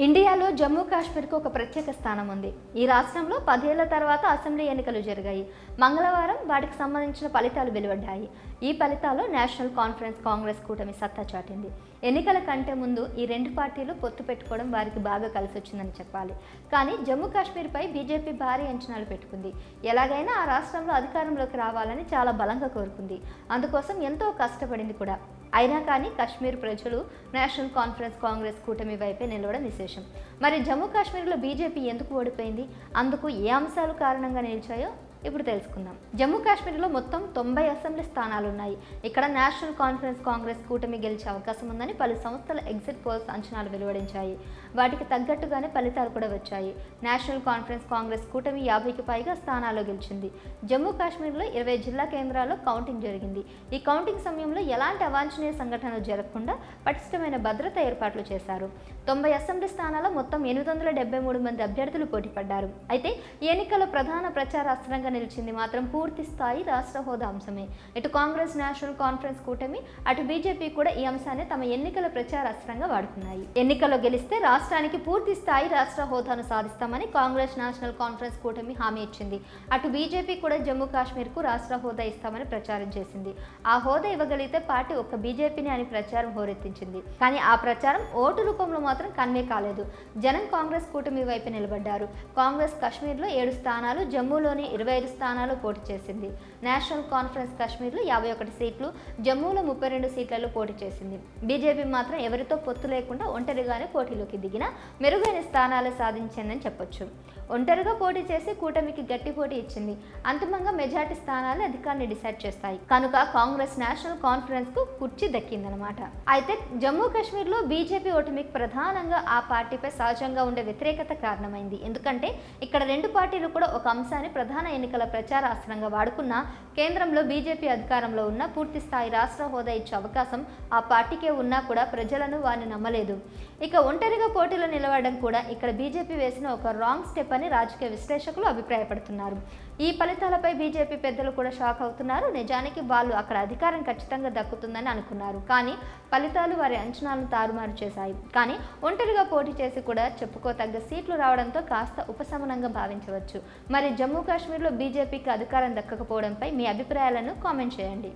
ఇండియాలో జమ్మూ కాశ్మీర్కు ఒక ప్రత్యేక స్థానం ఉంది. ఈ రాష్ట్రంలో 10 ఏళ్ల తర్వాత అసెంబ్లీ ఎన్నికలు జరిగాయి. మంగళవారం వాటికి సంబంధించిన ఫలితాలు వెలువడ్డాయి. ఈ ఫలితాల్లో నేషనల్ కాన్ఫరెన్స్ కాంగ్రెస్ కూటమి సత్తా చాటింది. ఎన్నికల కంటే ముందు ఈ రెండు పార్టీలు పొత్తు పెట్టుకోవడం వారికి బాగా కలిసొచ్చిందని చెప్పాలి. కానీ జమ్మూ కాశ్మీర్పై బీజేపీ భారీ అంచనాలు పెట్టుకుంది. ఎలాగైనా ఆ రాష్ట్రంలో అధికారంలోకి రావాలని చాలా బలంగా కోరుకుంది. అందుకోసం ఎంతో కష్టపడింది కూడా. అయినా కానీ కశ్మీర్ ప్రజలు నేషనల్ కాన్ఫరెన్స్ కాంగ్రెస్ కూటమి వైపే నిలవడం విశేషం. మరి జమ్మూ కాశ్మీర్లో బీజేపీ ఎందుకు ఓడిపోయింది? అందుకు ఏ అంశాలు కారణంగా నిలిచాయో ఇప్పుడు తెలుసుకుందాం. జమ్మూ కాశ్మీర్లో మొత్తం 90 అసెంబ్లీ స్థానాలు ఉన్నాయి. ఇక్కడ నేషనల్ కాన్ఫరెన్స్ కాంగ్రెస్ కూటమి గెలిచే అవకాశం ఉందని పలు సంస్థల ఎగ్జిట్ పోల్స్ అంచనాలు వెలువడించాయి. వాటికి తగ్గట్టుగానే ఫలితాలు కూడా వచ్చాయి. నేషనల్ కాన్ఫరెన్స్ కాంగ్రెస్ కూటమి 50కి పైగా స్థానాల్లో గెలిచింది. జమ్మూ కాశ్మీర్లో 20 జిల్లా కేంద్రాల్లో కౌంటింగ్ జరిగింది. ఈ కౌంటింగ్ సమయంలో ఎలాంటి అవాంఛనీయ సంఘటనలు జరగకుండా పటిష్టమైన భద్రత ఏర్పాట్లు చేశారు. 90 అసెంబ్లీ స్థానాల్లో మొత్తం 873 మంది అభ్యర్థులు పోటీ పడ్డారు. అయితే ఈ ఎన్నికల్లో ప్రధాన ప్రచారాస్త్రంగా నిలిచింది మాత్రం పూర్తి స్థాయి రాష్ట్ర హోదా అంశమే. ఇటు కాంగ్రెస్ నేషనల్ కాన్ఫరెన్స్ కూటమి అటు బీజేపీ కూడా ఈ అంశాన్ని తమ ఎన్నికల ప్రచారాస్త్రంగా వాడుకున్నాయి. ఎన్నికల్లో గెలిస్తే రాష్ట్రానికి పూర్తి స్థాయి రాష్ట్ర హోదాను సాధిస్తామని కాంగ్రెస్ నేషనల్ కాన్ఫరెన్స్ కూటమి హామీ ఇచ్చింది. అటు బీజేపీ కూడా జమ్మూ కాశ్మీర్కు రాష్ట్ర హోదా ఇస్తామని ప్రచారం చేసింది. ఆ హోదా ఇవ్వగలిగితే పార్టీ ఒక్క బీజేపీని అని ప్రచారం హోరెత్తించింది. కానీ ఆ ప్రచారం ఓటు రూపంలో మాత్రం కన్వే కాలేదు. జనం కాంగ్రెస్ కూటమి వైపు నిలబడ్డారు. కాంగ్రెస్ కశ్మీర్లో 7 స్థానాలు, జమ్మూలోని 25 స్థానాలు పోటీ చేసింది. నేషనల్ కాన్ఫరెన్స్ కశ్మీర్లో 51 సీట్లు, జమ్మూలో 32 సీట్లలో పోటీ చేసింది. బీజేపీ మాత్రం ఎవరితో పొత్తు లేకుండా ఒంటరిగానే పోటీలోకి దిగిన మెరుగైన స్థానాలు సాధించిందని చెప్పొచ్చు. ఒంటరిగా పోటీ చేసి కూటమికి గట్టి పోటీ ఇచ్చింది. అంతిమంగా మెజార్టీ స్థానాలు అధికారాన్ని డిసైడ్ చేస్తాయి. కనుక కాంగ్రెస్ నేషనల్ కాన్ఫరెన్స్ కు కుర్చీ దక్కిందనమాట. అయితే జమ్మూ కాశ్మీర్లో బీజేపీ ఓటమికి ప్రధానంగా ఆ పార్టీపై సహజంగా ఉండే వ్యతిరేకత కారణమైంది. ఎందుకంటే ఇక్కడ రెండు పార్టీలు కూడా ఒక అంశాన్ని ప్రధాన ఎన్నికల ప్రచారాస్త్రంగా వాడుకున్న కేంద్రంలో బీజేపీ అధికారంలో ఉన్న పూర్తి స్థాయి రాష్ట్ర హోదా ఇచ్చే అవకాశం ఆ పార్టీకే ఉన్నా కూడా ప్రజలను వారిని నమ్మలేదు. ఇక ఒంటరిగా పోటీలో నిలవడం కూడా ఇక్కడ బీజేపీ వేసిన ఒక రాంగ్ స్టెప్ అని రాజకీయ విశ్లేషకులు అభిప్రాయపడుతున్నారు. ఈ ఫలితాలపై బీజేపీ పెద్దలు కూడా షాక్ అవుతున్నారు. నిజానికి వాళ్ళు అక్కడ అధికారం ఖచ్చితంగా దక్కుతుందని అనుకున్నారు. కానీ ఫలితాలు వారి అంచనాలను తారుమారు చేశాయి. కానీ ఒంటరిగా పోటీ చేసి కూడా చెప్పుకోతగ్గ సీట్లు రావడంతో కాస్త ఉపశమనంగా భావించవచ్చు. మరి జమ్మూ కాశ్మీర్లో బీజేపీకి అధికారం దక్కకపోవడంపై మీ అభిప్రాయాలను కామెంట్ చేయండి.